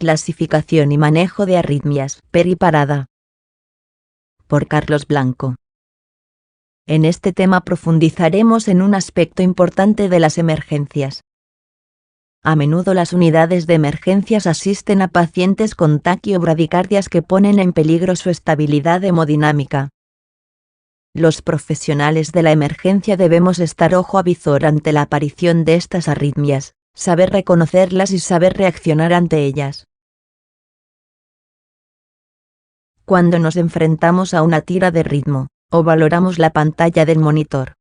Clasificación y manejo de arritmias, periparada. Por Carlos Blanco. En este tema profundizaremos en un aspecto importante de las emergencias. A menudo las unidades de emergencias asisten a pacientes con taquiobradicardias que ponen en peligro su estabilidad hemodinámica. Los profesionales de la emergencia debemos estar ojo avizor ante la aparición de estas arritmias, saber reconocerlas y saber reaccionar ante ellas. Cuando nos enfrentamos a una tira de ritmo, o valoramos la pantalla del monitor,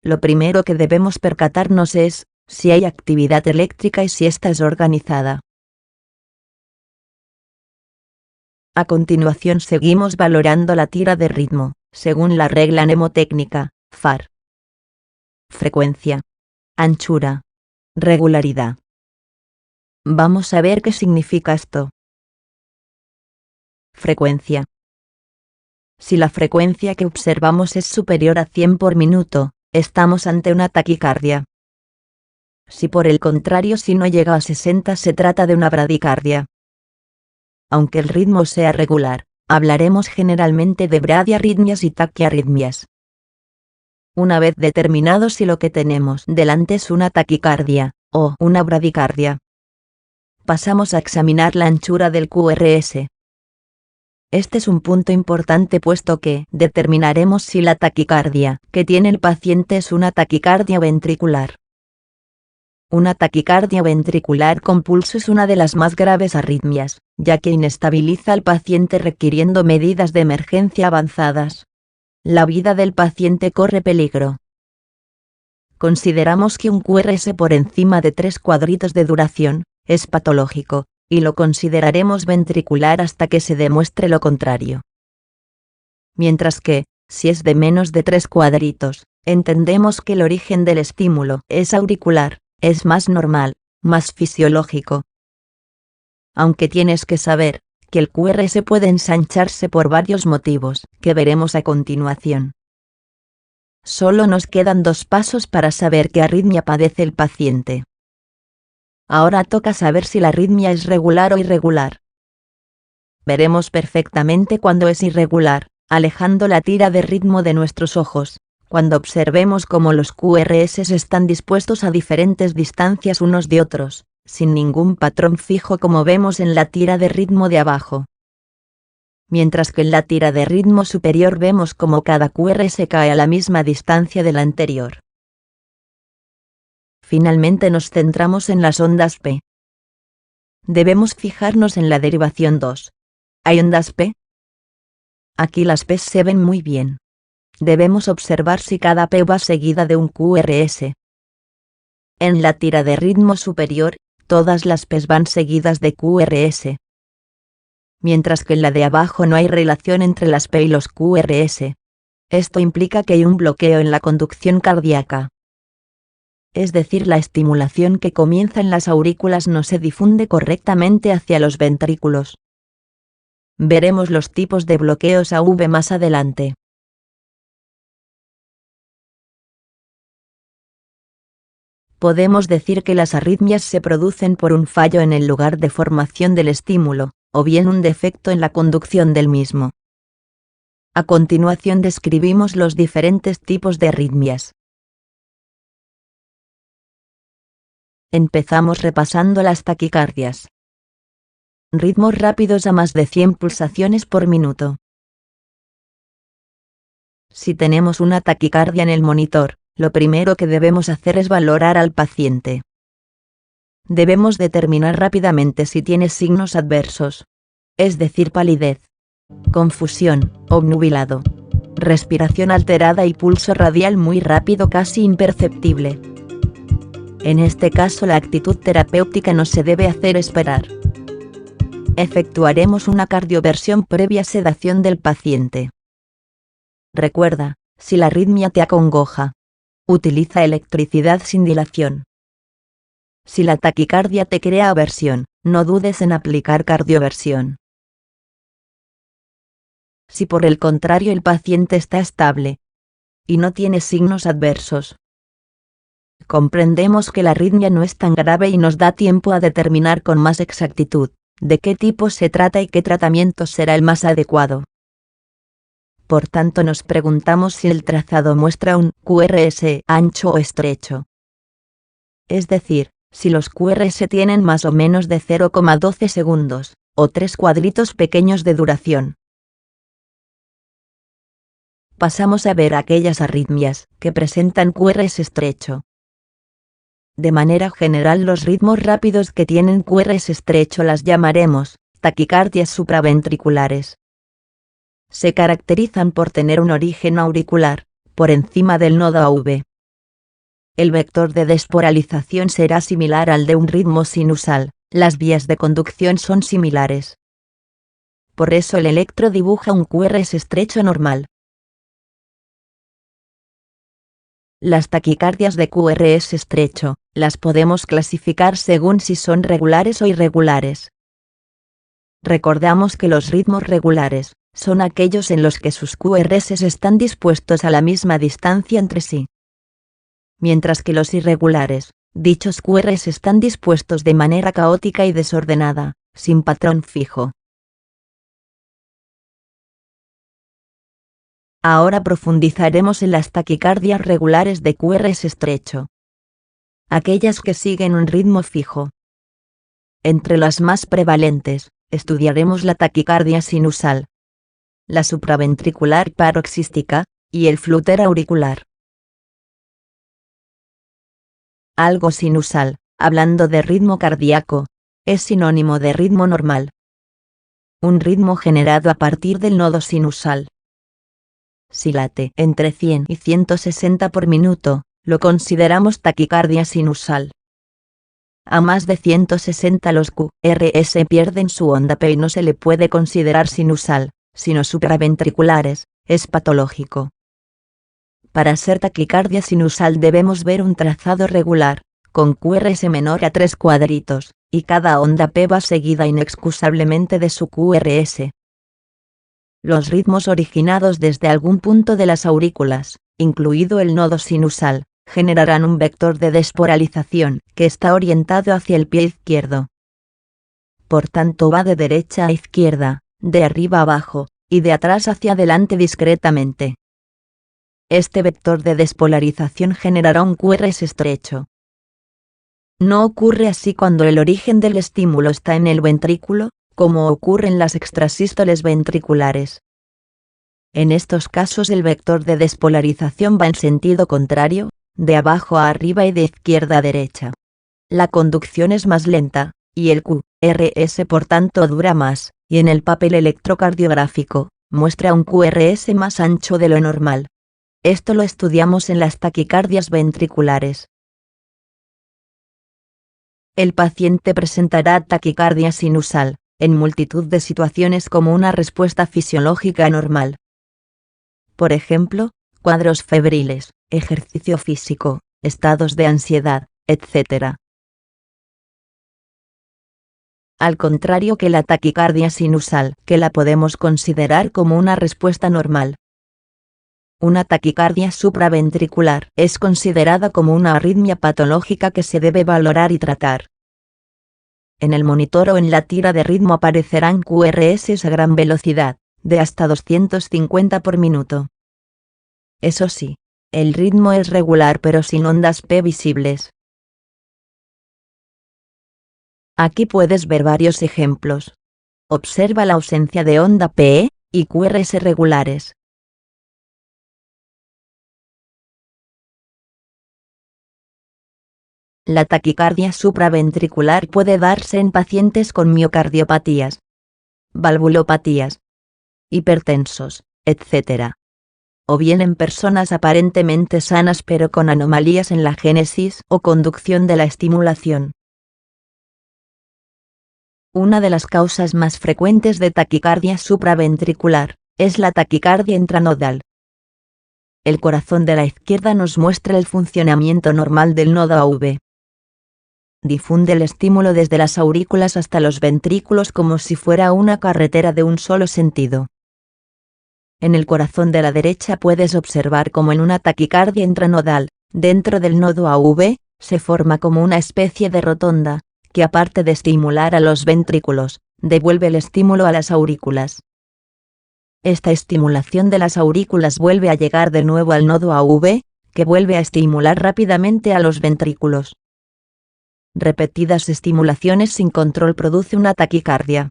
lo primero que debemos percatarnos es si hay actividad eléctrica y si ésta es organizada. A continuación seguimos valorando la tira de ritmo, según la regla mnemotécnica, FAR. Frecuencia, anchura, regularidad. Vamos a ver qué significa esto. Frecuencia. Si la frecuencia que observamos es superior a 100 por minuto, estamos ante una taquicardia. Si por el contrario no llega a 60, se trata de una bradicardia. Aunque el ritmo sea regular, hablaremos generalmente de bradiarritmias y taquiarritmias. Una vez determinado si lo que tenemos delante es una taquicardia o una bradicardia, pasamos a examinar la anchura del QRS. Este es un punto importante puesto que determinaremos si la taquicardia que tiene el paciente es una taquicardia ventricular. Una taquicardia ventricular con pulso es una de las más graves arritmias, ya que inestabiliza al paciente requiriendo medidas de emergencia avanzadas. La vida del paciente corre peligro. Consideramos que un QRS por encima de 3 cuadritos de duración es patológico, y lo consideraremos ventricular hasta que se demuestre lo contrario. Mientras que, si es de menos de 3 cuadritos, entendemos que el origen del estímulo es auricular, es más normal, más fisiológico. Aunque tienes que saber que el QRS puede ensancharse por varios motivos, que veremos a continuación. Solo nos quedan 2 pasos para saber qué arritmia padece el paciente. Ahora toca saber si la arritmia es regular o irregular. Veremos perfectamente cuando es irregular, alejando la tira de ritmo de nuestros ojos, cuando observemos cómo los QRS están dispuestos a diferentes distancias unos de otros, sin ningún patrón fijo como vemos en la tira de ritmo de abajo. Mientras que en la tira de ritmo superior vemos cómo cada QRS cae a la misma distancia de la anterior. Finalmente nos centramos en las ondas P. Debemos fijarnos en la derivación 2. ¿Hay ondas P? Aquí las P se ven muy bien. Debemos observar si cada P va seguida de un QRS. En la tira de ritmo superior, todas las P van seguidas de QRS. Mientras que en la de abajo no hay relación entre las P y los QRS. Esto implica que hay un bloqueo en la conducción cardíaca. Es decir, la estimulación que comienza en las aurículas no se difunde correctamente hacia los ventrículos. Veremos los tipos de bloqueos AV más adelante. Podemos decir que las arritmias se producen por un fallo en el lugar de formación del estímulo, o bien un defecto en la conducción del mismo. A continuación describimos los diferentes tipos de arritmias. Empezamos repasando las taquicardias. Ritmos rápidos a más de 100 pulsaciones por minuto. Si tenemos una taquicardia en el monitor, lo primero que debemos hacer es valorar al paciente. Debemos determinar rápidamente si tiene signos adversos, es decir, palidez, confusión, obnubilado, respiración alterada y pulso radial muy rápido, casi imperceptible. En este caso la actitud terapéutica no se debe hacer esperar. Efectuaremos una cardioversión previa sedación del paciente. Recuerda, si la arritmia te acongoja, utiliza electricidad sin dilación. Si la taquicardia te crea aversión, no dudes en aplicar cardioversión. Si por el contrario el paciente está estable y no tiene signos adversos, comprendemos que la arritmia no es tan grave y nos da tiempo a determinar con más exactitud de qué tipo se trata y qué tratamiento será el más adecuado. Por tanto, nos preguntamos si el trazado muestra un QRS ancho o estrecho. Es decir, si los QRS tienen más o menos de 0,12 segundos, o 3 cuadritos pequeños de duración. Pasamos a ver aquellas arritmias que presentan QRS estrecho. De manera general, los ritmos rápidos que tienen QRS estrecho las llamaremos taquicardias supraventriculares. Se caracterizan por tener un origen auricular, por encima del nodo AV. El vector de despolarización será similar al de un ritmo sinusal, las vías de conducción son similares. Por eso el electro dibuja un QRS estrecho normal. Las taquicardias de QRS estrecho, las podemos clasificar según si son regulares o irregulares. Recordamos que los ritmos regulares son aquellos en los que sus QRS están dispuestos a la misma distancia entre sí. Mientras que los irregulares, dichos QRS están dispuestos de manera caótica y desordenada, sin patrón fijo. Ahora profundizaremos en las taquicardias regulares de QRS estrecho. Aquellas que siguen un ritmo fijo. Entre las más prevalentes, estudiaremos la taquicardia sinusal, la supraventricular paroxística, y el fluter auricular. Algo sinusal, hablando de ritmo cardíaco, es sinónimo de ritmo normal. Un ritmo generado a partir del nodo sinusal. Si late entre 100 y 160 por minuto, lo consideramos taquicardia sinusal. A más de 160 los QRS pierden su onda P y no se le puede considerar sinusal, sino supraventriculares, es patológico. Para ser taquicardia sinusal debemos ver un trazado regular, con QRS menor a 3 cuadritos, y cada onda P va seguida inexcusablemente de su QRS. Los ritmos originados desde algún punto de las aurículas, incluido el nodo sinusal, generarán un vector de despolarización que está orientado hacia el pie izquierdo. Por tanto va de derecha a izquierda, de arriba a abajo, y de atrás hacia adelante discretamente. Este vector de despolarización generará un QRS estrecho. No ocurre así cuando el origen del estímulo está en el ventrículo, como ocurre en las extrasístoles ventriculares. En estos casos el vector de despolarización va en sentido contrario, de abajo a arriba y de izquierda a derecha. La conducción es más lenta, y el QRS por tanto dura más, y en el papel electrocardiográfico, muestra un QRS más ancho de lo normal. Esto lo estudiamos en las taquicardias ventriculares. El paciente presentará taquicardia sinusal, en multitud de situaciones como una respuesta fisiológica normal. Por ejemplo, cuadros febriles, ejercicio físico, estados de ansiedad, etc. Al contrario que la taquicardia sinusal, que la podemos considerar como una respuesta normal. Una taquicardia supraventricular es considerada como una arritmia patológica que se debe valorar y tratar. En el monitor o en la tira de ritmo aparecerán QRS a gran velocidad, de hasta 250 por minuto. Eso sí, el ritmo es regular pero sin ondas P visibles. Aquí puedes ver varios ejemplos. Observa la ausencia de onda P y QRS regulares. La taquicardia supraventricular puede darse en pacientes con miocardiopatías, valvulopatías, hipertensos, etc. O bien en personas aparentemente sanas pero con anomalías en la génesis o conducción de la estimulación. Una de las causas más frecuentes de taquicardia supraventricular es la taquicardia intranodal. El corazón de la izquierda nos muestra el funcionamiento normal del nodo AV. Difunde el estímulo desde las aurículas hasta los ventrículos como si fuera una carretera de un solo sentido. En el corazón de la derecha puedes observar como en una taquicardia intranodal, dentro del nodo AV, se forma como una especie de rotonda, que aparte de estimular a los ventrículos, devuelve el estímulo a las aurículas. Esta estimulación de las aurículas vuelve a llegar de nuevo al nodo AV, que vuelve a estimular rápidamente a los ventrículos. Repetidas estimulaciones sin control produce una taquicardia.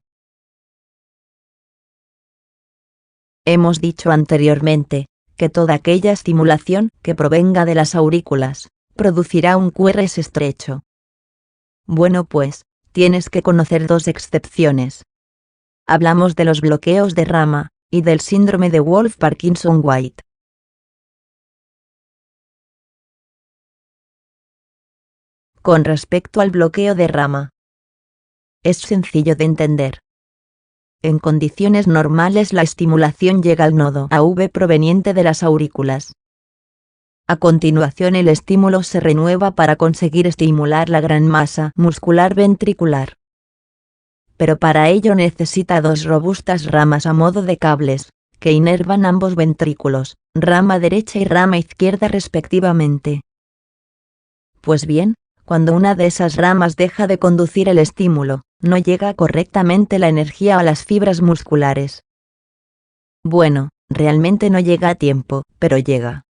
Hemos dicho anteriormente, que toda aquella estimulación que provenga de las aurículas, producirá un QRS estrecho. Bueno pues, tienes que conocer dos excepciones. Hablamos de los bloqueos de rama, y del síndrome de Wolff-Parkinson-White. Con respecto al bloqueo de rama, es sencillo de entender. En condiciones normales la estimulación llega al nodo AV proveniente de las aurículas. A continuación el estímulo se renueva para conseguir estimular la gran masa muscular ventricular. Pero para ello necesita dos robustas ramas a modo de cables, que inervan ambos ventrículos, rama derecha y rama izquierda respectivamente. Pues bien, cuando una de esas ramas deja de conducir el estímulo, no llega correctamente la energía a las fibras musculares. Bueno, realmente no llega a tiempo, pero llega.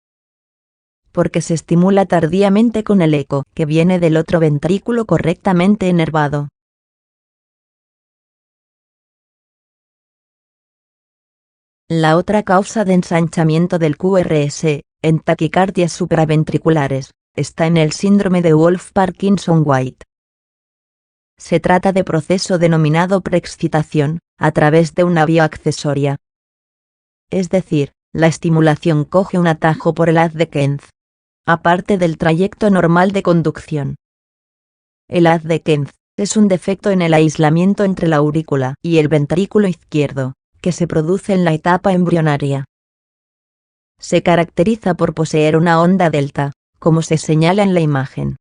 Porque se estimula tardíamente con el eco que viene del otro ventrículo correctamente enervado. La otra causa de ensanchamiento del QRS, en taquicardias supraventriculares, está en el síndrome de Wolff-Parkinson-White. Se trata de proceso denominado preexcitación, a través de una vía accesoria. Es decir, la estimulación coge un atajo por el haz de Kempf, aparte del trayecto normal de conducción. El haz de Kempf es un defecto en el aislamiento entre la aurícula y el ventrículo izquierdo, que se produce en la etapa embrionaria. Se caracteriza por poseer una onda delta, como se señala en la imagen.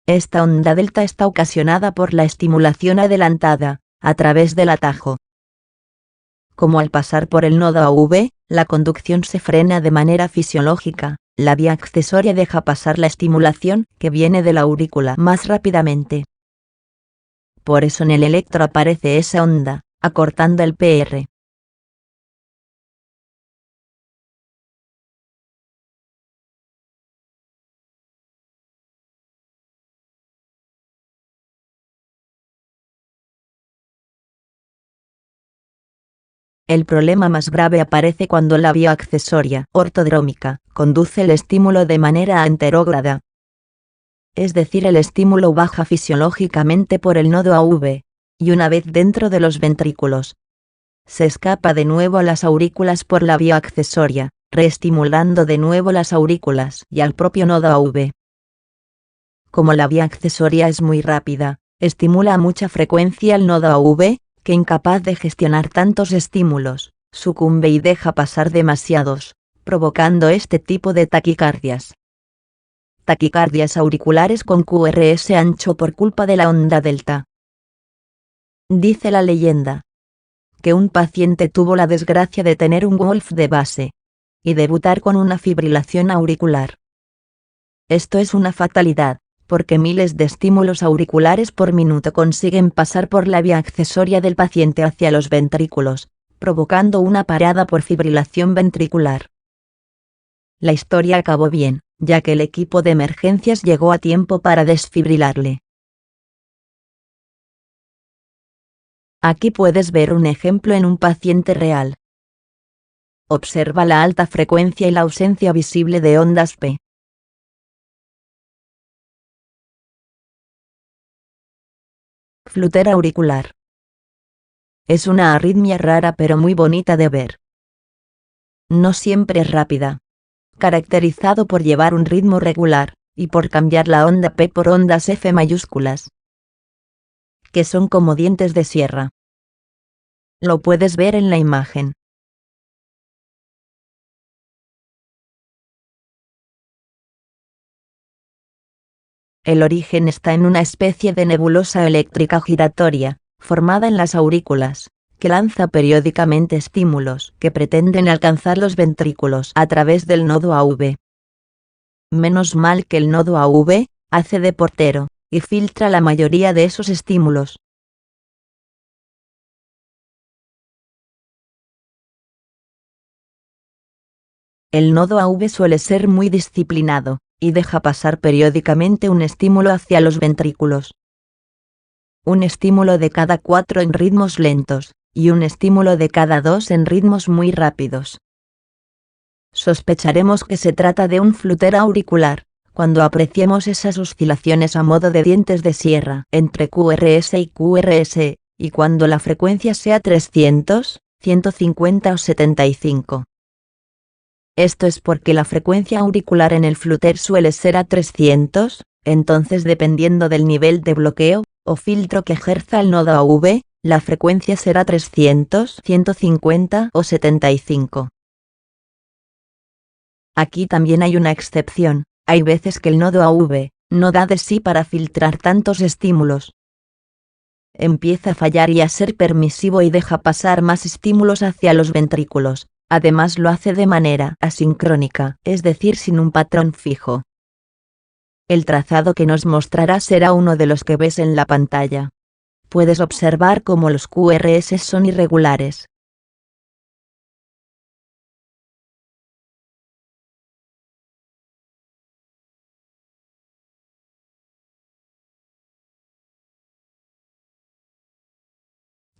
Esta onda delta está ocasionada por la estimulación adelantada, a través del atajo. Como al pasar por el nodo AV, la conducción se frena de manera fisiológica, la vía accesoria deja pasar la estimulación que viene de la aurícula más rápidamente. Por eso en el electro aparece esa onda, acortando el PR. El problema más grave aparece cuando la vía accesoria, ortodrómica, conduce el estímulo de manera anterógrada. Es decir, el estímulo baja fisiológicamente por el nodo AV, y una vez dentro de los ventrículos, se escapa de nuevo a las aurículas por la vía accesoria, reestimulando de nuevo las aurículas y al propio nodo AV. Como la vía accesoria es muy rápida, estimula a mucha frecuencia el nodo AV, que incapaz de gestionar tantos estímulos, sucumbe y deja pasar demasiados, provocando este tipo de taquicardias. Taquicardias auriculares con QRS ancho por culpa de la onda delta. Dice la leyenda que un paciente tuvo la desgracia de tener un Wolff de base y debutar con una fibrilación auricular. Esto es una fatalidad, porque miles de estímulos auriculares por minuto consiguen pasar por la vía accesoria del paciente hacia los ventrículos, provocando una parada por fibrilación ventricular. La historia acabó bien, ya que el equipo de emergencias llegó a tiempo para desfibrilarle. Aquí puedes ver un ejemplo en un paciente real. Observa la alta frecuencia y la ausencia visible de ondas P. Flutera auricular. Es una arritmia rara pero muy bonita de ver. No siempre es rápida. Caracterizado por llevar un ritmo regular, y por cambiar la onda P por ondas F mayúsculas, que son como dientes de sierra. Lo puedes ver en la imagen. El origen está en una especie de nebulosa eléctrica giratoria, formada en las aurículas, que lanza periódicamente estímulos que pretenden alcanzar los ventrículos a través del nodo AV. Menos mal que el nodo AV hace de portero y filtra la mayoría de esos estímulos. El nodo AV suele ser muy disciplinado y deja pasar periódicamente un estímulo hacia los ventrículos. Un estímulo de cada 4 en ritmos lentos, y un estímulo de cada 2 en ritmos muy rápidos. Sospecharemos que se trata de un flúter auricular, cuando apreciemos esas oscilaciones a modo de dientes de sierra entre QRS y QRS, y cuando la frecuencia sea 300, 150 o 75. Esto es porque la frecuencia auricular en el flúter suele ser a 300, entonces dependiendo del nivel de bloqueo o filtro que ejerza el nodo AV, la frecuencia será 300, 150 o 75. Aquí también hay una excepción, hay veces que el nodo AV no da de sí para filtrar tantos estímulos. Empieza a fallar y a ser permisivo y deja pasar más estímulos hacia los ventrículos, además lo hace de manera asincrónica, es decir sin un patrón fijo. El trazado que nos mostrará será uno de los que ves en la pantalla. Puedes observar cómo los QRS son irregulares.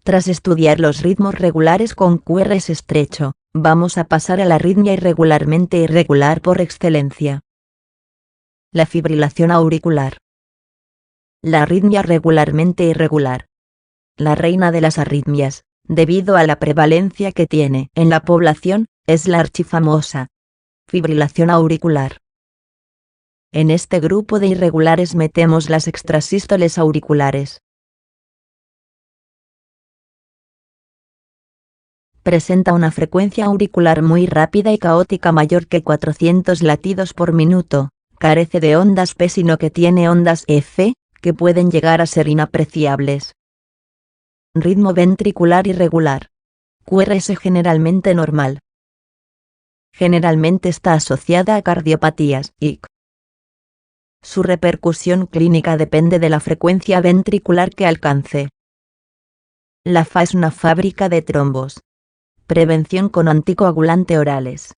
Tras estudiar los ritmos regulares con QRS estrecho, vamos a pasar a la arritmia irregularmente irregular por excelencia. La fibrilación auricular. La arritmia regularmente irregular. La reina de las arritmias, debido a la prevalencia que tiene en la población, es la archifamosa fibrilación auricular. En este grupo de irregulares metemos las extrasístoles auriculares. Presenta una frecuencia auricular muy rápida y caótica mayor que 400 latidos por minuto, carece de ondas P sino que tiene ondas F, que pueden llegar a ser inapreciables. Ritmo ventricular irregular. QRS generalmente normal. Generalmente está asociada a cardiopatías IC. Su repercusión clínica depende de la frecuencia ventricular que alcance. La FA es una fábrica de trombos. Prevención con anticoagulante orales.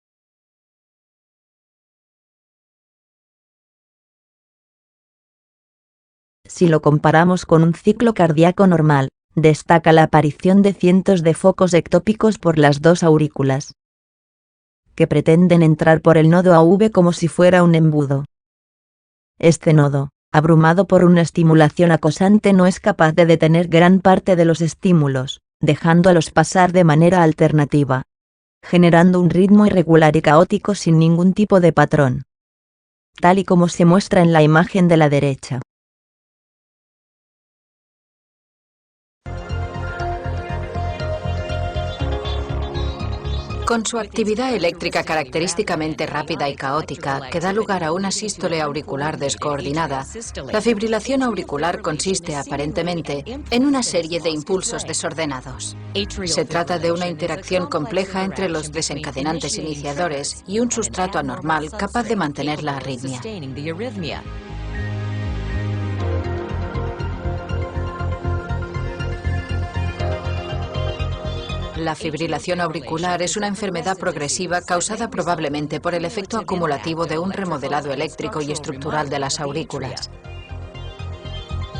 Si lo comparamos con un ciclo cardíaco normal, destaca la aparición de cientos de focos ectópicos por las dos aurículas, que pretenden entrar por el nodo AV como si fuera un embudo. Este nodo, abrumado por una estimulación acosante, no es capaz de detener gran parte de los estímulos, dejándolos pasar de manera alternativa, generando un ritmo irregular y caótico sin ningún tipo de patrón, tal y como se muestra en la imagen de la derecha. Con su actividad eléctrica característicamente rápida y caótica, que da lugar a una sístole auricular descoordinada, la fibrilación auricular consiste aparentemente en una serie de impulsos desordenados. Se trata de una interacción compleja entre los desencadenantes iniciadores y un sustrato anormal capaz de mantener la arritmia. La fibrilación auricular es una enfermedad progresiva causada probablemente por el efecto acumulativo de un remodelado eléctrico y estructural de las aurículas.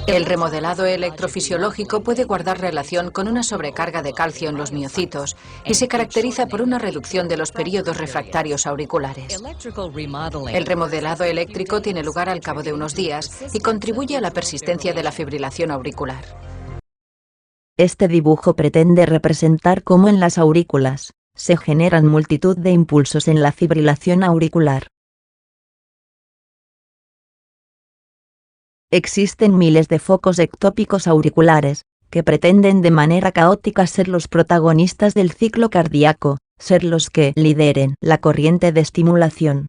El remodelado electrofisiológico puede guardar relación con una sobrecarga de calcio en los miocitos y se caracteriza por una reducción de los períodos refractarios auriculares. El remodelado eléctrico tiene lugar al cabo de unos días y contribuye a la persistencia de la fibrilación auricular. Este dibujo pretende representar cómo en las aurículas se generan multitud de impulsos en la fibrilación auricular. Existen miles de focos ectópicos auriculares, que pretenden de manera caótica ser los protagonistas del ciclo cardíaco, ser los que lideren la corriente de estimulación.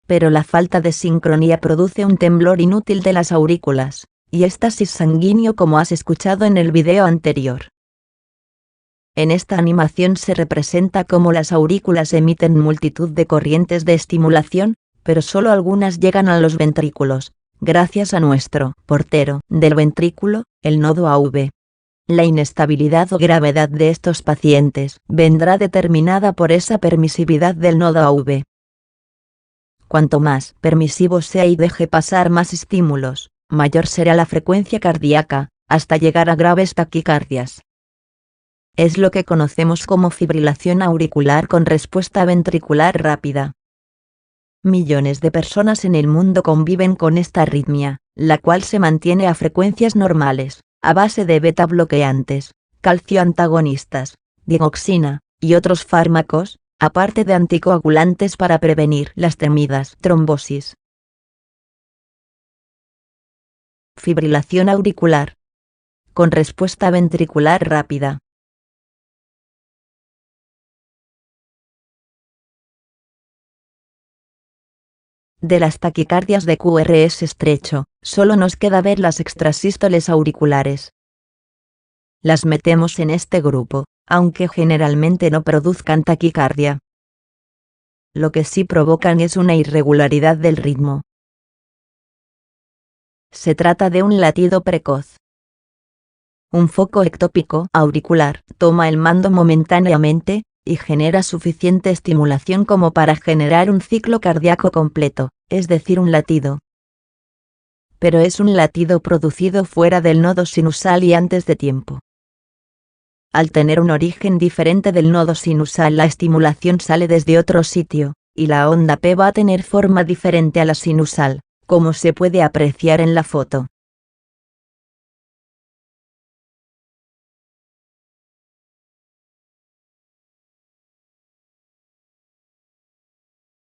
Pero la falta de sincronía produce un temblor inútil de las aurículas, y éxtasis sanguíneo como has escuchado en el video anterior. En esta animación se representa cómo las aurículas emiten multitud de corrientes de estimulación, pero solo algunas llegan a los ventrículos, gracias a nuestro portero del ventrículo, el nodo AV. La inestabilidad o gravedad de estos pacientes vendrá determinada por esa permisividad del nodo AV. Cuanto más permisivo sea y deje pasar más estímulos, mayor será la frecuencia cardíaca, hasta llegar a graves taquicardias. Es lo que conocemos como fibrilación auricular con respuesta ventricular rápida. Millones de personas en el mundo conviven con esta arritmia, la cual se mantiene a frecuencias normales, a base de beta bloqueantes, calcio antagonistas, digoxina, y otros fármacos, aparte de anticoagulantes para prevenir las temidas trombosis. Fibrilación auricular con respuesta ventricular rápida. De las taquicardias de QRS estrecho, solo nos queda ver las extrasístoles auriculares. Las metemos en este grupo, aunque generalmente no produzcan taquicardia. Lo que sí provocan es una irregularidad del ritmo. Se trata de un latido precoz. Un foco ectópico auricular toma el mando momentáneamente, y genera suficiente estimulación como para generar un ciclo cardíaco completo, es decir, un latido. Pero es un latido producido fuera del nodo sinusal y antes de tiempo. Al tener un origen diferente del nodo sinusal, la estimulación sale desde otro sitio, y la onda P va a tener forma diferente a la sinusal, como se puede apreciar en la foto.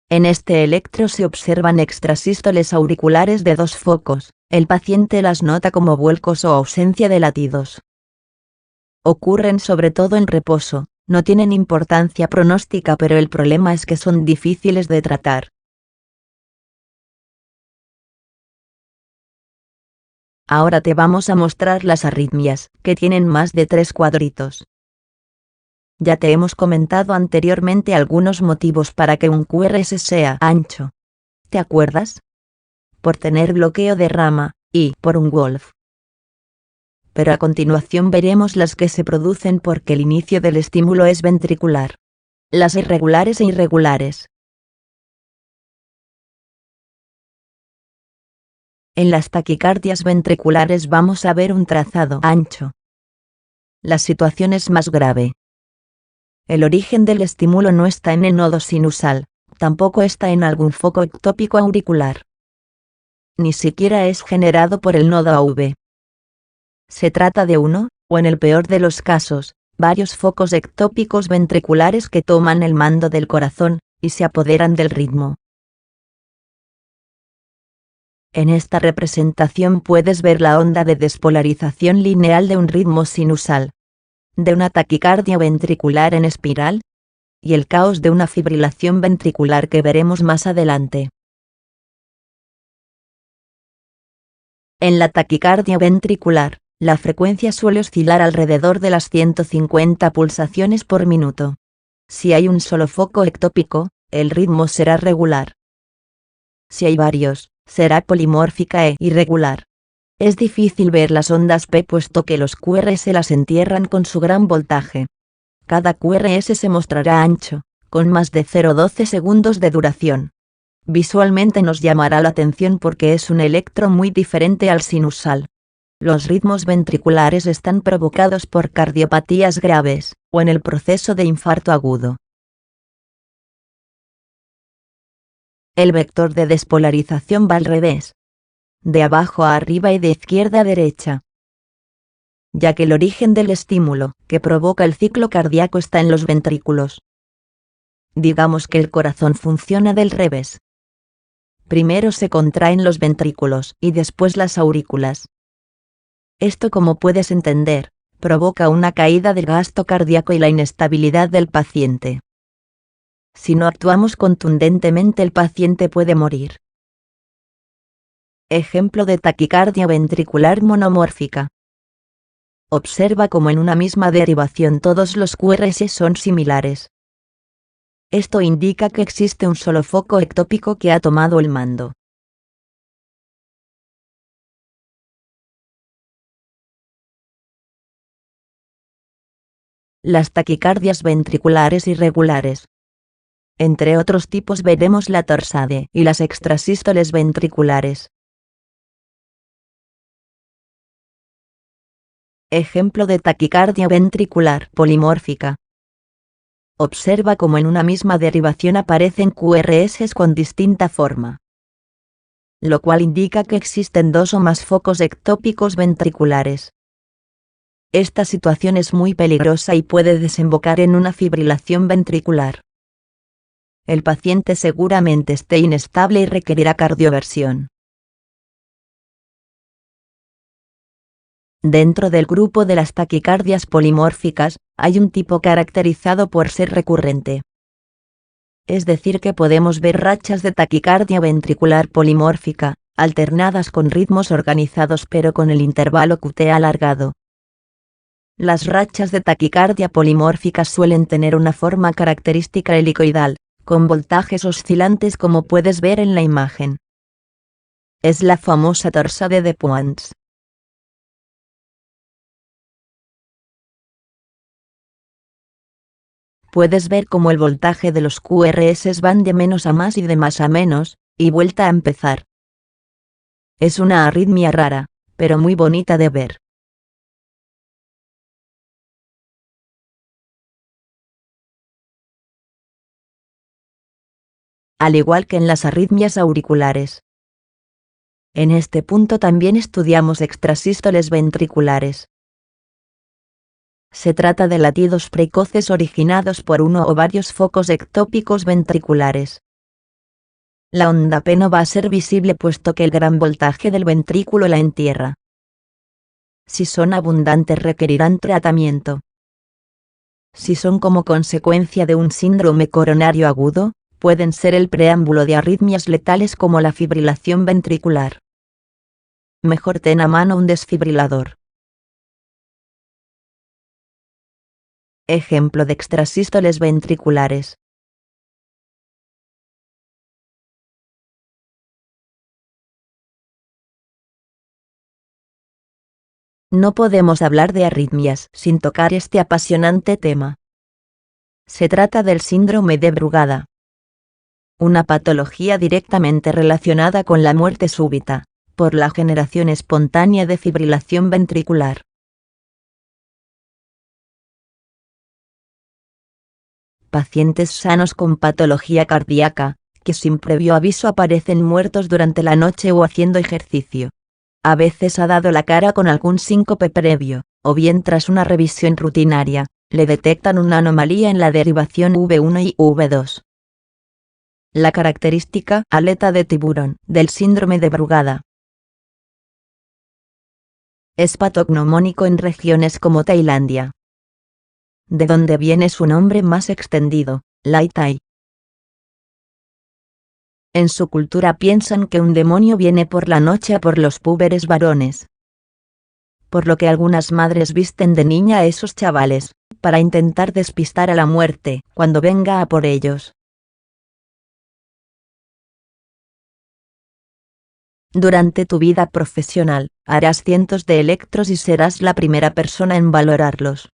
En este electro se observan extrasístoles auriculares de dos focos, el paciente las nota como vuelcos o ausencia de latidos. Ocurren sobre todo en reposo, no tienen importancia pronóstica, pero el problema es que son difíciles de tratar. Ahora te vamos a mostrar las arritmias, que tienen más de 3 cuadritos. Ya te hemos comentado anteriormente algunos motivos para que un QRS sea ancho. ¿Te acuerdas? Por tener bloqueo de rama, y por un Wolf. Pero a continuación veremos las que se producen porque el inicio del estímulo es ventricular. Las irregulares e irregulares. En las taquicardias ventriculares vamos a ver un trazado ancho. La situación es más grave. El origen del estímulo no está en el nodo sinusal, tampoco está en algún foco ectópico auricular. Ni siquiera es generado por el nodo AV. Se trata de uno, o en el peor de los casos, varios focos ectópicos ventriculares que toman el mando del corazón, y se apoderan del ritmo. En esta representación puedes ver la onda de despolarización lineal de un ritmo sinusal, de una taquicardia ventricular en espiral, y el caos de una fibrilación ventricular que veremos más adelante. En la taquicardia ventricular, la frecuencia suele oscilar alrededor de las 150 pulsaciones por minuto. Si hay un solo foco ectópico, el ritmo será regular. Si hay varios, será polimórfica e irregular. Es difícil ver las ondas P puesto que los QRS las entierran con su gran voltaje. Cada QRS se mostrará ancho, con más de 0,12 segundos de duración. Visualmente nos llamará la atención porque es un electro muy diferente al sinusal. Los ritmos ventriculares están provocados por cardiopatías graves, o en el proceso de infarto agudo. El vector de despolarización va al revés, de abajo a arriba y de izquierda a derecha, ya que el origen del estímulo que provoca el ciclo cardíaco está en los ventrículos. Digamos que el corazón funciona del revés. Primero se contraen los ventrículos y después las aurículas. Esto, como puedes entender, provoca una caída del gasto cardíaco y la inestabilidad del paciente. Si no actuamos contundentemente, el paciente puede morir. Ejemplo de taquicardia ventricular monomórfica. Observa cómo en una misma derivación todos los QRS son similares. Esto indica que existe un solo foco ectópico que ha tomado el mando. Las taquicardias ventriculares irregulares. Entre otros tipos veremos la torsade y las extrasístoles ventriculares. Ejemplo de taquicardia ventricular polimórfica. Observa cómo en una misma derivación aparecen QRS con distinta forma, lo cual indica que existen dos o más focos ectópicos ventriculares. Esta situación es muy peligrosa y puede desembocar en una fibrilación ventricular. El paciente seguramente esté inestable y requerirá cardioversión. Dentro del grupo de las taquicardias polimórficas, hay un tipo caracterizado por ser recurrente. Es decir, que podemos ver rachas de taquicardia ventricular polimórfica, alternadas con ritmos organizados pero con el intervalo QT alargado. Las rachas de taquicardia polimórfica suelen tener una forma característica helicoidal, con voltajes oscilantes como puedes ver en la imagen. Es la famosa torsade de Points. Puedes ver cómo el voltaje de los QRS van de menos a más y de más a menos, y vuelta a empezar. Es una arritmia rara, pero muy bonita de ver. Al igual que en las arritmias auriculares. En este punto también estudiamos extrasístoles ventriculares. Se trata de latidos precoces originados por uno o varios focos ectópicos ventriculares. La onda P no va a ser visible puesto que el gran voltaje del ventrículo la entierra. Si son abundantes requerirán tratamiento. Si son como consecuencia de un síndrome coronario agudo, pueden ser el preámbulo de arritmias letales como la fibrilación ventricular. Mejor ten a mano un desfibrilador. Ejemplo de extrasístoles ventriculares. No podemos hablar de arritmias sin tocar este apasionante tema. Se trata del síndrome de Brugada, una patología directamente relacionada con la muerte súbita, por la generación espontánea de fibrilación ventricular. Pacientes sanos con patología cardíaca, que sin previo aviso aparecen muertos durante la noche o haciendo ejercicio. A veces ha dado la cara con algún síncope previo, o bien tras una revisión rutinaria, le detectan una anomalía en la derivación V1 y V2. La característica aleta de tiburón del síndrome de Brugada es patognomónico en regiones como Tailandia, de donde viene su nombre más extendido, Lai Tai. En su cultura piensan que un demonio viene por la noche a por los púberes varones, por lo que algunas madres visten de niña a esos chavales, para intentar despistar a la muerte cuando venga a por ellos. Durante tu vida profesional, harás cientos de electros y serás la primera persona en valorarlos.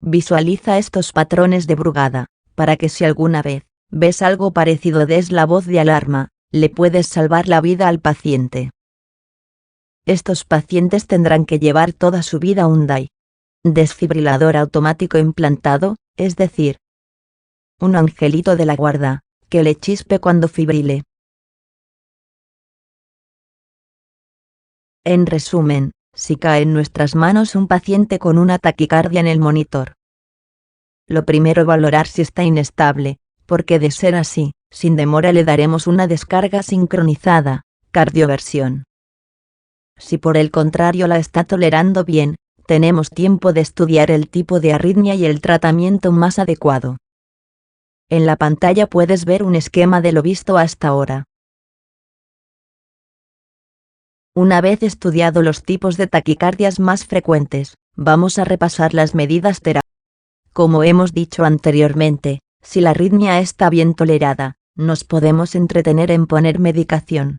Visualiza estos patrones de Brugada, para que si alguna vez ves algo parecido des la voz de alarma, le puedes salvar la vida al paciente. Estos pacientes tendrán que llevar toda su vida un DAI, desfibrilador automático implantado, es decir, un angelito de la guarda, que le chispe cuando fibrile. En resumen, si cae en nuestras manos un paciente con una taquicardia en el monitor, lo primero valorar si está inestable, porque de ser así, sin demora le daremos una descarga sincronizada, cardioversión. Si por el contrario la está tolerando bien, tenemos tiempo de estudiar el tipo de arritmia y el tratamiento más adecuado. En la pantalla puedes ver un esquema de lo visto hasta ahora. Una vez estudiado los tipos de taquicardias más frecuentes, vamos a repasar las medidas terapéuticas. Como hemos dicho anteriormente, si la arritmia está bien tolerada, nos podemos entretener en poner medicación.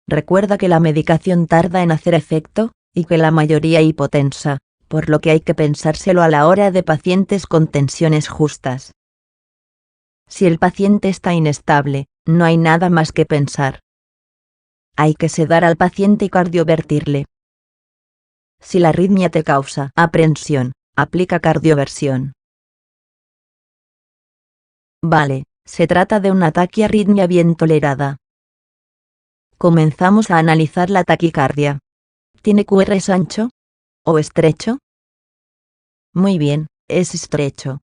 Recuerda que la medicación tarda en hacer efecto, y que la mayoría hipotensa, por lo que hay que pensárselo a la hora de pacientes con tensiones justas. Si el paciente está inestable, no hay nada más que pensar. Hay que sedar al paciente y cardiovertirle. Si la arritmia te causa aprensión, aplica cardioversión. Vale, se trata de una taquiarritmia bien tolerada. Comenzamos a analizar la taquicardia. ¿Tiene QRS ancho? ¿O estrecho? Muy bien, es estrecho.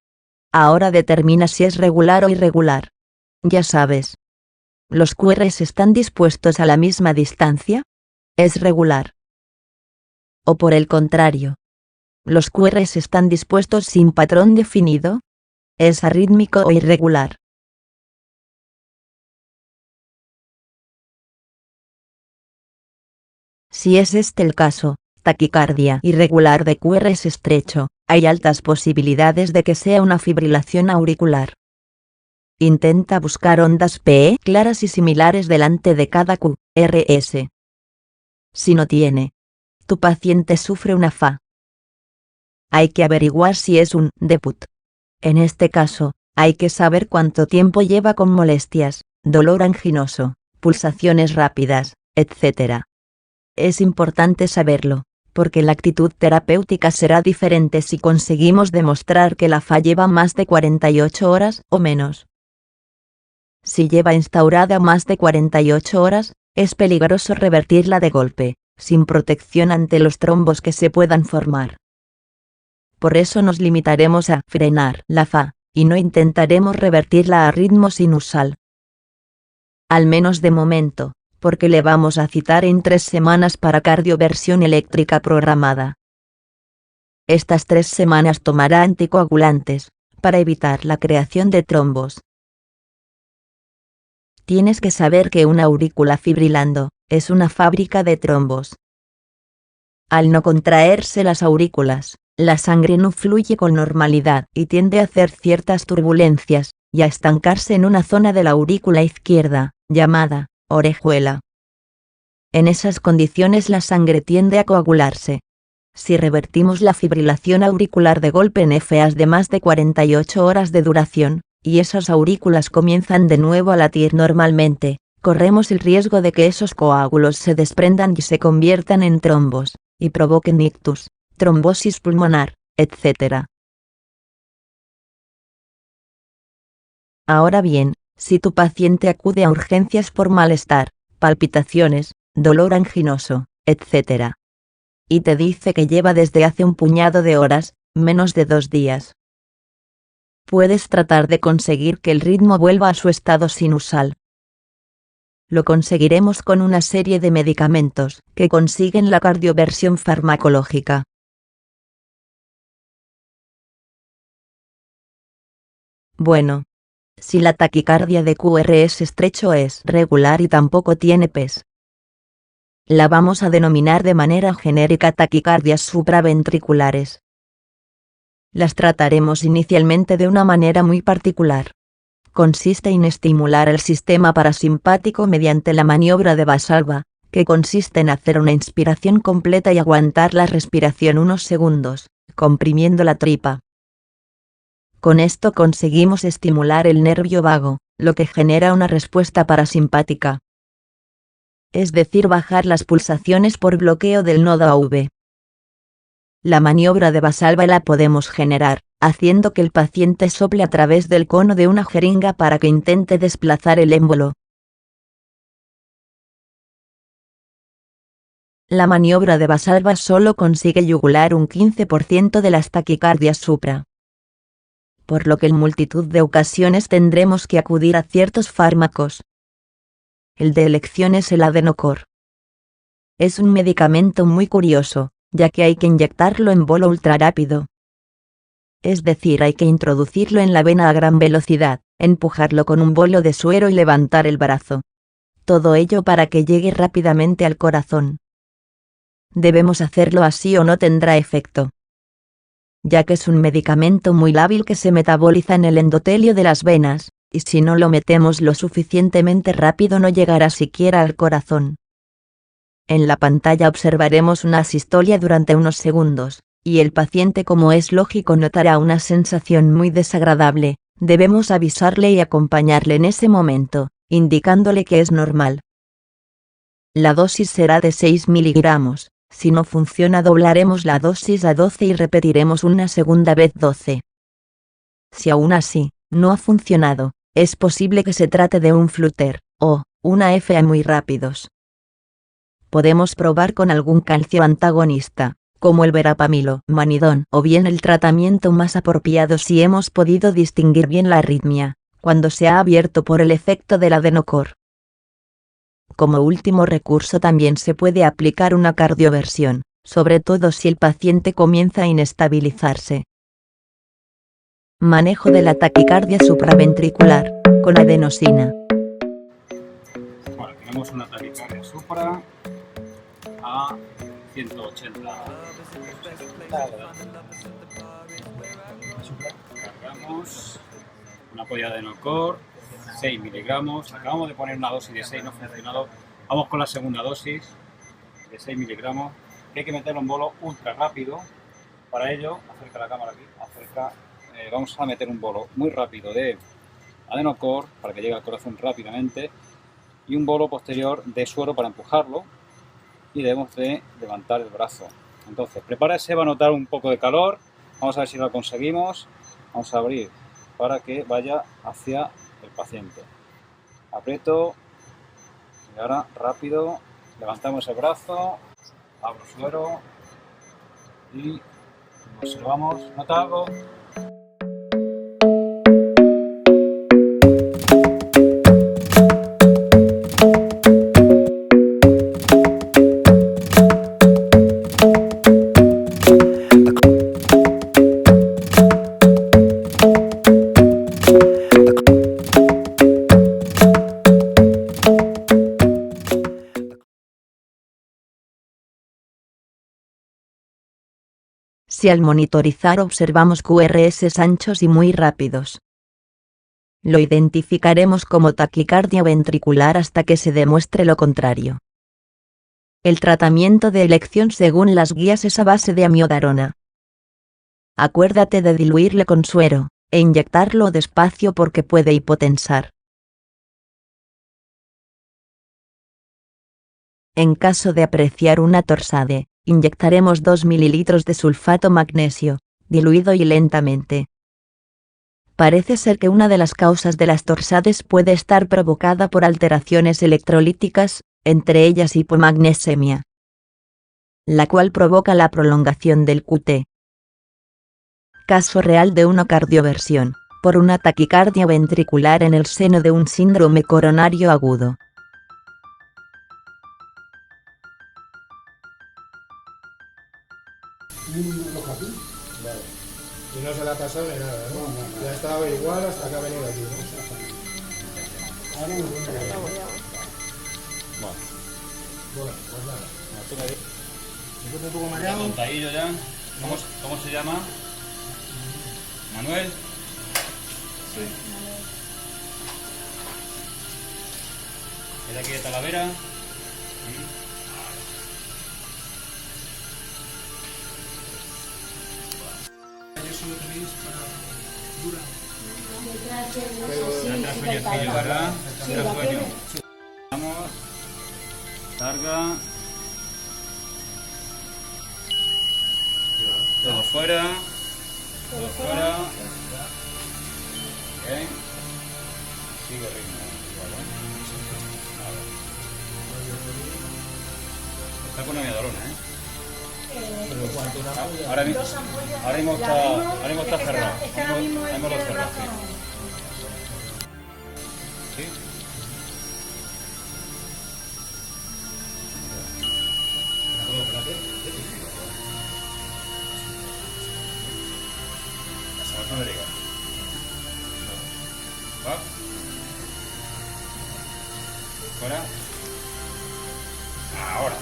Ahora determina si es regular o irregular. Ya sabes. ¿Los QRS están dispuestos a la misma distancia? Es regular. O por el contrario. ¿Los QRS están dispuestos sin patrón definido? Es arrítmico o irregular. Si es este el caso, taquicardia irregular de QRS estrecho, hay altas posibilidades de que sea una fibrilación auricular. Intenta buscar ondas PE claras y similares delante de cada QRS. Si no tiene, tu paciente sufre una FA. Hay que averiguar si es un DPUT. En este caso, hay que saber cuánto tiempo lleva con molestias, dolor anginoso, pulsaciones rápidas, etc. Es importante saberlo, porque la actitud terapéutica será diferente si conseguimos demostrar que la FA lleva más de 48 horas o menos. Si lleva instaurada más de 48 horas, es peligroso revertirla de golpe, sin protección ante los trombos que se puedan formar. Por eso nos limitaremos a frenar la FA, y no intentaremos revertirla a ritmo sinusal. Al menos de momento, porque le vamos a citar en 3 semanas para cardioversión eléctrica programada. Estas 3 semanas tomará anticoagulantes, para evitar la creación de trombos. Tienes que saber que una aurícula fibrilando, es una fábrica de trombos. Al no contraerse las aurículas, la sangre no fluye con normalidad y tiende a hacer ciertas turbulencias, y a estancarse en una zona de la aurícula izquierda, llamada orejuela. En esas condiciones la sangre tiende a coagularse. Si revertimos la fibrilación auricular de golpe en FAs de más de 48 horas de duración, y esas aurículas comienzan de nuevo a latir normalmente, corremos el riesgo de que esos coágulos se desprendan y se conviertan en trombos, y provoquen ictus, trombosis pulmonar, etc. Ahora bien, si tu paciente acude a urgencias por malestar, palpitaciones, dolor anginoso, etc. y te dice que lleva desde hace un puñado de horas, menos de 2 días, puedes tratar de conseguir que el ritmo vuelva a su estado sinusal. Lo conseguiremos con una serie de medicamentos que consiguen la cardioversión farmacológica. Bueno, si la taquicardia de QRS estrecho es regular y tampoco tiene PES, la vamos a denominar de manera genérica taquicardias supraventriculares. Las trataremos inicialmente de una manera muy particular. Consiste en estimular el sistema parasimpático mediante la maniobra de Valsalva, que consiste en hacer una inspiración completa y aguantar la respiración unos segundos, comprimiendo la tripa. Con esto conseguimos estimular el nervio vago, lo que genera una respuesta parasimpática. Es decir, bajar las pulsaciones por bloqueo del nodo AV. La maniobra de Valsalva la podemos generar, haciendo que el paciente sople a través del cono de una jeringa para que intente desplazar el émbolo. La maniobra de Valsalva solo consigue yugular un 15% de las taquicardias supra, por lo que en multitud de ocasiones tendremos que acudir a ciertos fármacos. El de elección es el Adenocor. Es un medicamento muy curioso, ya que hay que inyectarlo en bolo ultrarrápido. Es decir, hay que introducirlo en la vena a gran velocidad, empujarlo con un bolo de suero y levantar el brazo. Todo ello para que llegue rápidamente al corazón. debemos hacerlo así o no tendrá efecto, ya que es un medicamento muy lábil que se metaboliza en el endotelio de las venas, y si no lo metemos lo suficientemente rápido no llegará siquiera al corazón. En la pantalla observaremos una asistolia durante unos segundos, y el paciente, como es lógico, notará una sensación muy desagradable. Debemos avisarle y acompañarle en ese momento, indicándole que es normal. La dosis será de 6 miligramos. Si no funciona, doblaremos la dosis a 12 y repetiremos una segunda vez 12. Si aún así no ha funcionado, es posible que se trate de un flúter o una FA muy rápidos. Podemos probar con algún calcio antagonista, como el verapamilo, manidón, o bien el tratamiento más apropiado si hemos podido distinguir bien la arritmia, cuando se ha abierto por el efecto del adenocor. Como último recurso también se puede aplicar una cardioversión, sobre todo si el paciente comienza a inestabilizarse. Manejo de la taquicardia supraventricular, con adenosina. Bueno, tenemos una taquicardia supra a 180. Cargamos una polla de adenocor, 6 miligramos. Acabamos de poner una dosis de 6, no ha funcionado. Vamos con la segunda dosis de 6 miligramos, que hay que meterlo en bolo ultra rápido. Para ello, acerca la cámara aquí, vamos a meter un bolo muy rápido de adenocor para que llegue al corazón rápidamente, y un bolo posterior de suero para empujarlo, y debemos de levantar el brazo. Entonces, prepárese, va a notar un poco de calor. Vamos a ver si lo conseguimos. Vamos a abrir para que vaya hacia el paciente. Aprieto y ahora rápido levantamos el brazo, abro suero y observamos. ¿Nota algo? Si al monitorizar observamos QRS anchos y muy rápidos, lo identificaremos como taquicardia ventricular hasta que se demuestre lo contrario. El tratamiento de elección según las guías es a base de amiodarona. Acuérdate de diluirle con suero, e inyectarlo despacio porque puede hipotensar. En caso de apreciar una torsade, inyectaremos 2 ml de sulfato magnesio, diluido y lentamente. Parece ser que una de las causas de las torsades puede estar provocada por alteraciones electrolíticas, entre ellas hipomagnesemia, la cual provoca la prolongación del QT. Caso real de una cardioversión, por una taquicardia ventricular en el seno de un síndrome coronario agudo. Vale. Y no se le ha pasado ni nada, ¿no? No. Ya estaba igual hasta que ha venido aquí, ¿no? Ahora me voy a Bueno, pues nada. ¿Me encuentro un poco mareado? Tontadillo ya. ¿Cómo se llama? ¿Manuel? Sí. ¿Es de aquí de Talavera? Eso lo tenéis para dura. Sueño, ¿verdad? Sueño. Vamos. Carga. Todo fuera. Todo fuera. Bien. Sigue el ritmo. Está con amiodarona, ¿eh? Ahora mismo está cerrado. Ahora mismo lo cerrado, sí. ¿Sí? ¿Cuánto me diga? ¿Va? ¿Fuera? Ahora.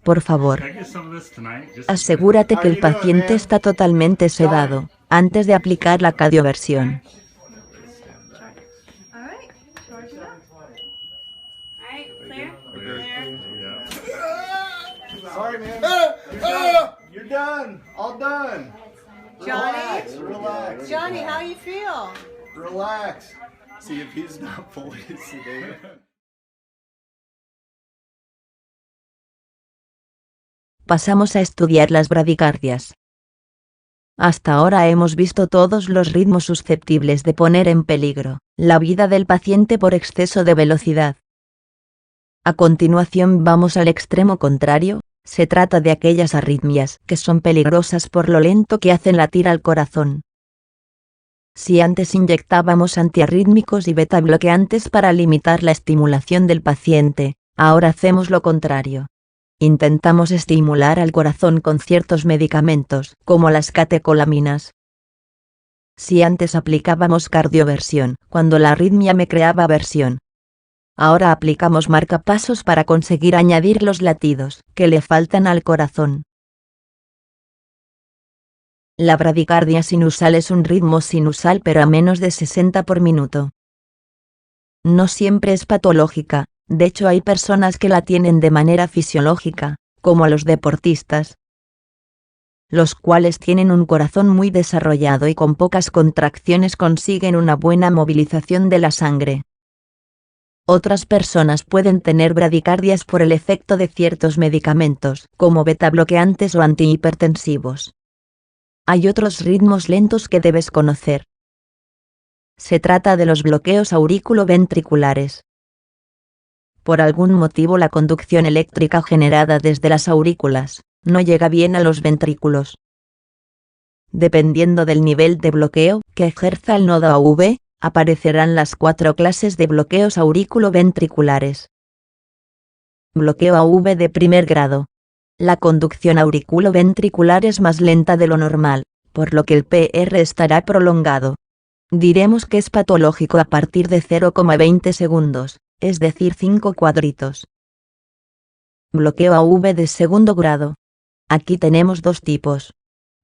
Por favor, asegúrate que el paciente está totalmente sedado antes de aplicar la cardioversión. Sorry, man. You're done. All done. Johnny? Relax. Johnny, how you feel? Relax. See if he's not fully sedated. Pasamos a estudiar las bradicardias. Hasta ahora hemos visto todos los ritmos susceptibles de poner en peligro la vida del paciente por exceso de velocidad. A continuación vamos al extremo contrario. Se trata de aquellas arritmias que son peligrosas por lo lento que hacen latir al corazón. Si antes inyectábamos antiarrítmicos y beta bloqueantes para limitar la estimulación del paciente, ahora hacemos lo contrario. Intentamos estimular al corazón con ciertos medicamentos, como las catecolaminas. Si antes aplicábamos cardioversión, cuando la arritmia me creaba aversión, ahora aplicamos marcapasos para conseguir añadir los latidos que le faltan al corazón. La bradicardia sinusal es un ritmo sinusal pero a menos de 60 por minuto. No siempre es patológica, de hecho hay personas que la tienen de manera fisiológica, como los deportistas, los cuales tienen un corazón muy desarrollado y con pocas contracciones consiguen una buena movilización de la sangre. Otras personas pueden tener bradicardias por el efecto de ciertos medicamentos, como beta bloqueantes o antihipertensivos. Hay otros ritmos lentos que debes conocer. Se trata de los bloqueos auriculoventriculares. Por algún motivo la conducción eléctrica generada desde las aurículas no llega bien a los ventrículos. Dependiendo del nivel de bloqueo que ejerza el nodo AV, aparecerán las 4 clases de bloqueos auriculoventriculares. Bloqueo AV de primer grado. La conducción auriculoventricular es más lenta de lo normal, por lo que el PR estará prolongado. Diremos que es patológico a partir de 0,20 segundos, es decir 5 cuadritos. Bloqueo AV de segundo grado. Aquí tenemos dos tipos.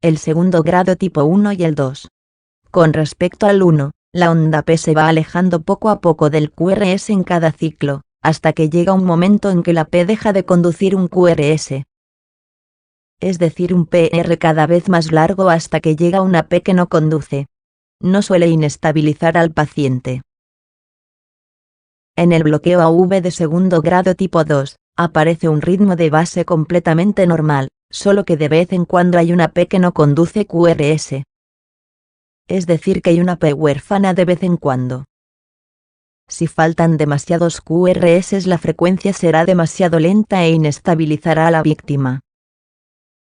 El segundo grado tipo 1 y el 2. Con respecto al 1, la onda P se va alejando poco a poco del QRS en cada ciclo, hasta que llega un momento en que la P deja de conducir un QRS. Es decir, un PR cada vez más largo hasta que llega una P que no conduce. No suele inestabilizar al paciente. En el bloqueo AV de segundo grado tipo 2, aparece un ritmo de base completamente normal, solo que de vez en cuando hay una P que no conduce QRS. Es decir que hay una P huérfana de vez en cuando. Si faltan demasiados QRS la frecuencia será demasiado lenta e inestabilizará a la víctima.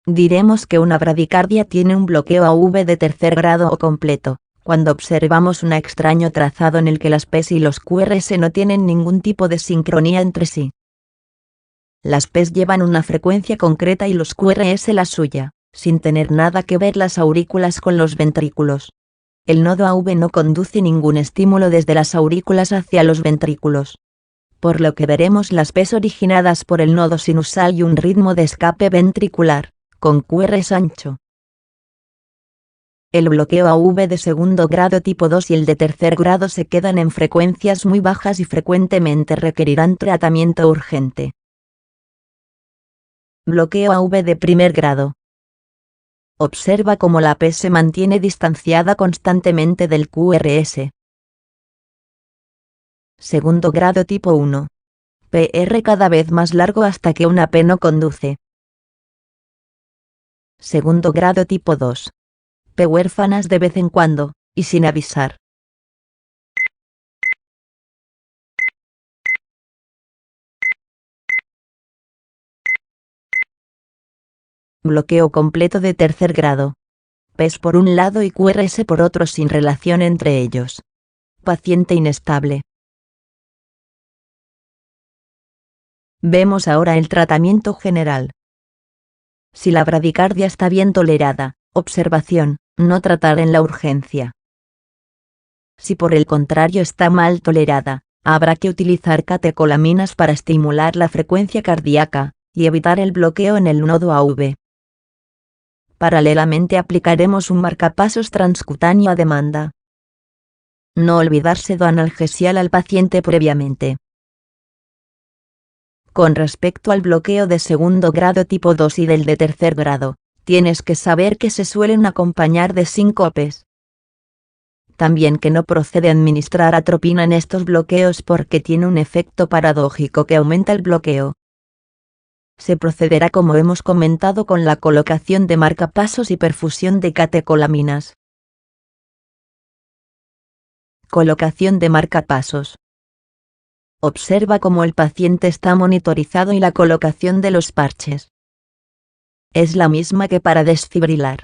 Diremos que una bradicardia tiene un bloqueo AV de tercer grado o completo, cuando observamos un extraño trazado en el que las P's y los QRS no tienen ningún tipo de sincronía entre sí. Las P's llevan una frecuencia concreta y los QRS la suya, sin tener nada que ver las aurículas con los ventrículos. El nodo AV no conduce ningún estímulo desde las aurículas hacia los ventrículos, por lo que veremos las P's originadas por el nodo sinusal y un ritmo de escape ventricular, con QRS ancho. El bloqueo AV de segundo grado tipo 2 y el de tercer grado se quedan en frecuencias muy bajas y frecuentemente requerirán tratamiento urgente. Bloqueo AV de primer grado. Observa cómo la P se mantiene distanciada constantemente del QRS. Segundo grado tipo 1. PR cada vez más largo hasta que una P no conduce. Segundo grado tipo 2. P huérfanas de vez en cuando, y sin avisar. Bloqueo completo de tercer grado. P's por un lado y QRS por otro sin relación entre ellos. Paciente inestable. Vemos ahora el tratamiento general. Si la bradicardia está bien tolerada, observación, no tratar en la urgencia. Si por el contrario está mal tolerada, habrá que utilizar catecolaminas para estimular la frecuencia cardíaca y evitar el bloqueo en el nodo AV. Paralelamente aplicaremos un marcapasos transcutáneo a demanda. No olvidar sedoanalgesial al paciente previamente. Con respecto al bloqueo de segundo grado tipo 2 y del de tercer grado, tienes que saber que se suelen acompañar de síncopes. También que no procede administrar atropina en estos bloqueos porque tiene un efecto paradójico que aumenta el bloqueo. Se procederá como hemos comentado con la colocación de marcapasos y perfusión de catecolaminas. Colocación de marcapasos. Observa cómo el paciente está monitorizado y la colocación de los parches. Es la misma que para desfibrilar.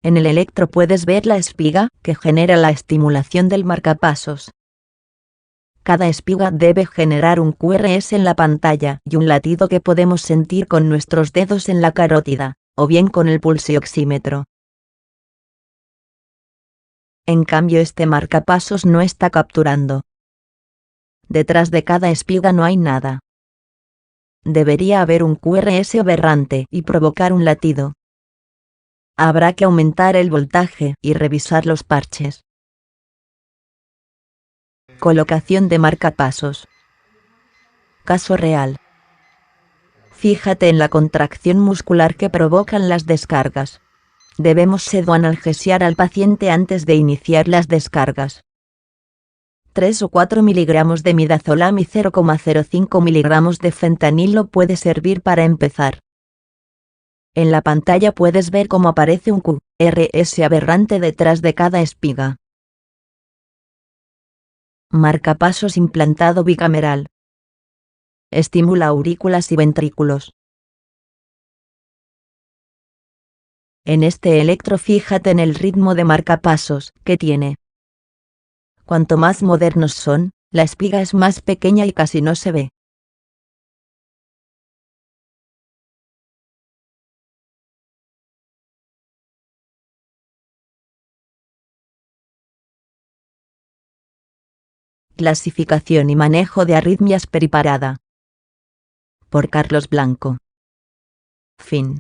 En el electro puedes ver la espiga que genera la estimulación del marcapasos. Cada espiga debe generar un QRS en la pantalla y un latido que podemos sentir con nuestros dedos en la carótida, o bien con el pulsioxímetro. En cambio este marcapasos no está capturando. Detrás de cada espiga no hay nada. Debería haber un QRS aberrante y provocar un latido. Habrá que aumentar el voltaje y revisar los parches. Colocación de marcapasos. Caso real. Fíjate en la contracción muscular que provocan las descargas. Debemos sedoanalgesiar al paciente antes de iniciar las descargas. 3 o 4 miligramos de midazolam y 0,05 miligramos de fentanilo puede servir para empezar. En la pantalla puedes ver cómo aparece un QRS aberrante detrás de cada espiga. Marcapasos implantado bicameral. Estimula aurículas y ventrículos. En este electro fíjate en el ritmo de marcapasos que tiene. Cuanto más modernos son, la espiga es más pequeña y casi no se ve. Clasificación y manejo de arritmias periparada. Por Carlos Blanco. Fin.